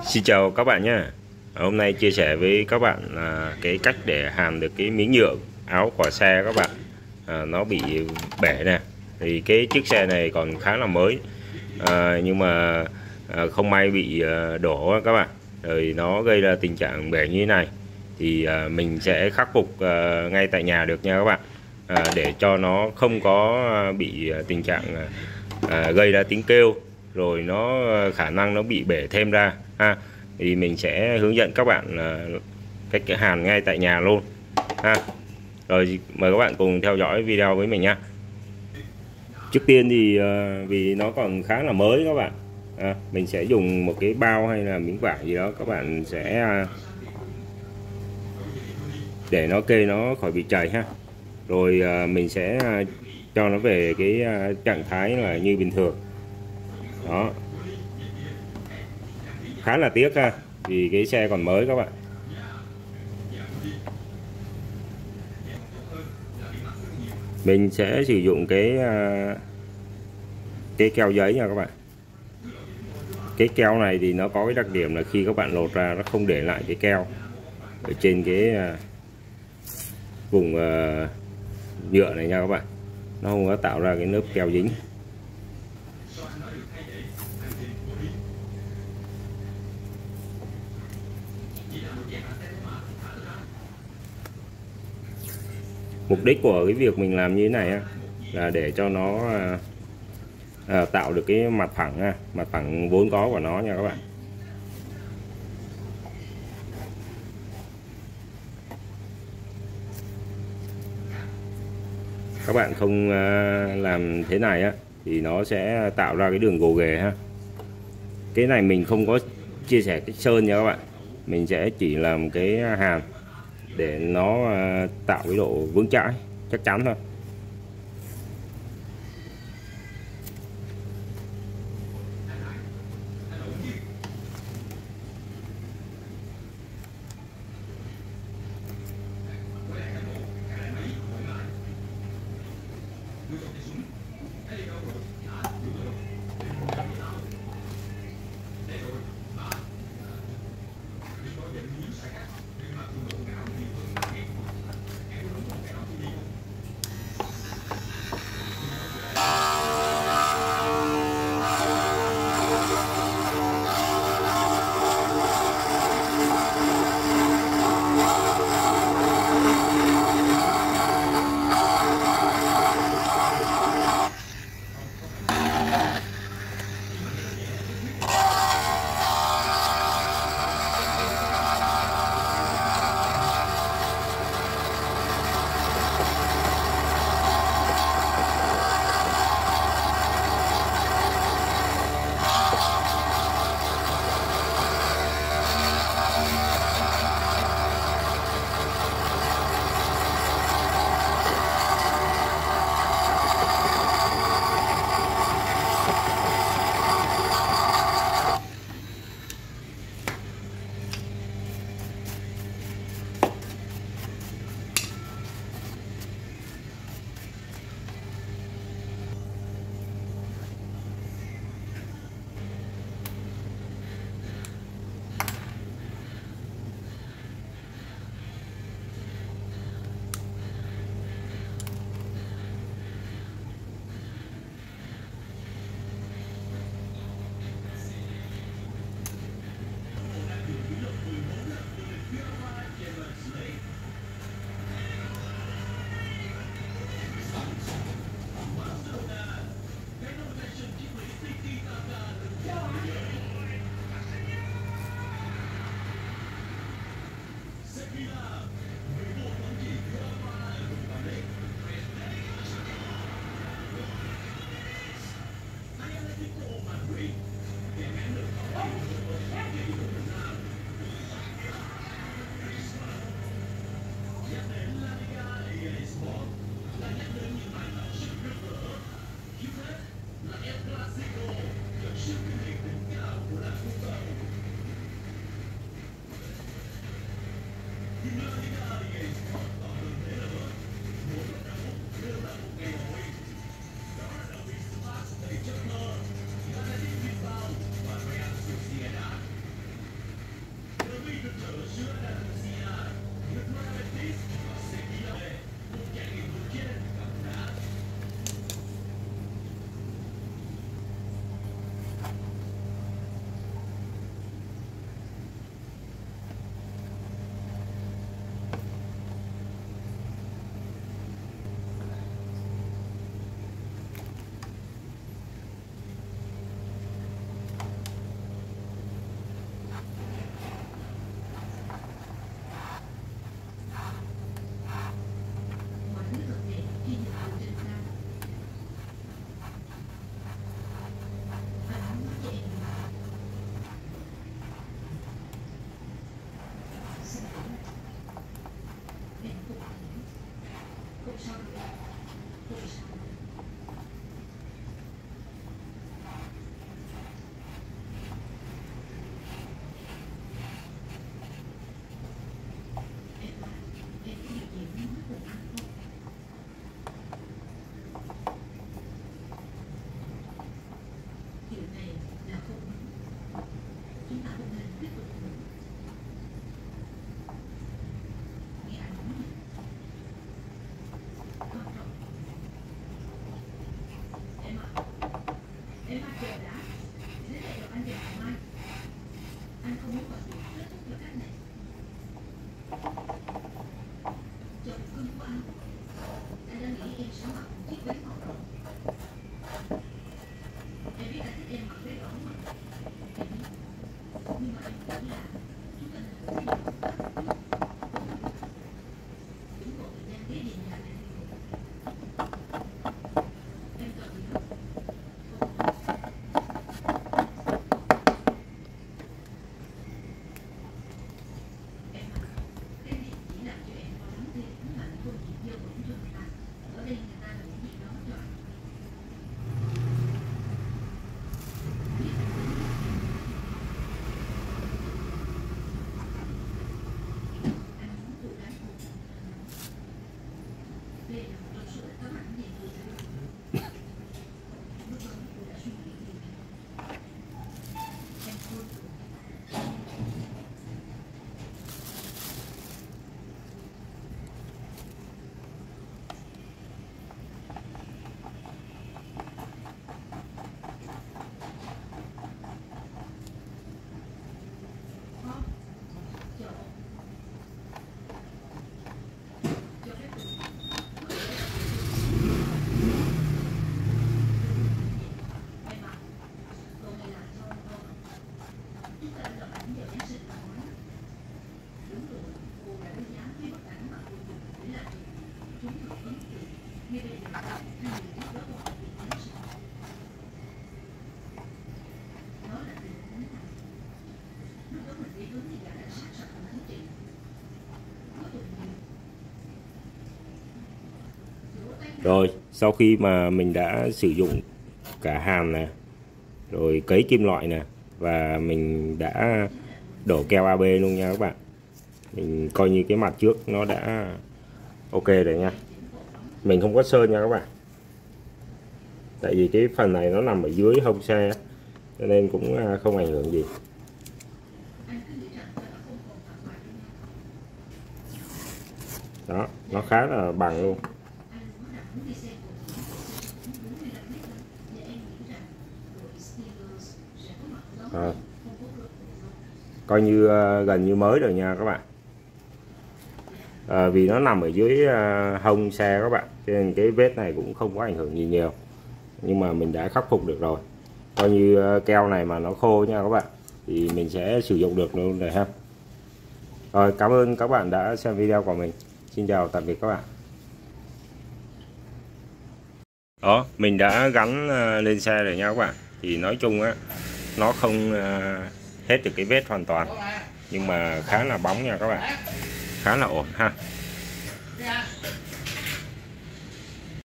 Xin chào các bạn nhé. Hôm nay chia sẻ với các bạn cái cách để hàn được cái miếng nhựa áo của xe các bạn. Nó bị bể nè. Thì cái chiếc xe này còn khá là mới, nhưng mà không may bị đổ các bạn. Rồi nó gây ra tình trạng bể như thế này. Thì mình sẽ khắc phục ngay tại nhà được nha các bạn. Để cho nó không có bị tình trạng gây ra tiếng kêu, rồi nó khả năng nó bị bể thêm ra ha. Thì mình sẽ hướng dẫn các bạn cách hàn ngay tại nhà luôn ha. Rồi mời các bạn cùng theo dõi video với mình nha. Trước tiên thì vì nó còn khá là mới các bạn, mình sẽ dùng một cái bao hay là miếng vải gì đó, các bạn sẽ để nó kê nó khỏi bị chảy ha. Rồi mình sẽ cho nó về cái trạng thái là như bình thường đó. Khá là tiếc ha, vì cái xe còn mới các bạn. Mình sẽ sử dụng cái keo giấy nha các bạn. Cái keo này thì nó có cái đặc điểm là khi các bạn lột ra nó không để lại cái keo ở trên cái vùng nhựa này nha các bạn. Nó không có tạo ra cái lớp keo dính. Mục đích của cái việc mình làm như thế này á, là để cho nó tạo được cái mặt phẳng, mặt phẳng vốn có của nó nha các bạn. Các bạn không làm thế này á thì nó sẽ tạo ra cái đường gồ ghề ha. Cái này mình không có chia sẻ cách sơn nha các bạn, mình sẽ chỉ làm cái hàn để nó tạo cái độ vững chãi chắc chắn thôi. Rồi sau khi mà mình đã sử dụng cả hàm nè, rồi cấy kim loại nè, và mình đã đổ keo AB luôn nha các bạn. Mình coi như cái mặt trước nó đã ok rồi nha. Mình không có sơn nha các bạn, tại vì cái phần này nó nằm ở dưới hông xe cho nên cũng không ảnh hưởng gì. Đó, nó khá là bằng luôn. Coi như gần như mới rồi nha các bạn. Vì nó nằm ở dưới hông xe các bạn, cho nên cái vết này cũng không có ảnh hưởng gì nhiều, nhưng mà mình đã khắc phục được rồi. Coi như keo này mà nó khô nha các bạn thì mình sẽ sử dụng được luôn rồi ha. Rồi, cảm ơn các bạn đã xem video của mình. Xin chào tạm biệt các bạn. Đó, mình đã gắn lên xe rồi nha các bạn. Thì nói chung á, nó không hết được cái vết hoàn toàn, nhưng mà khá là bóng nha các bạn, khá là ổn ha.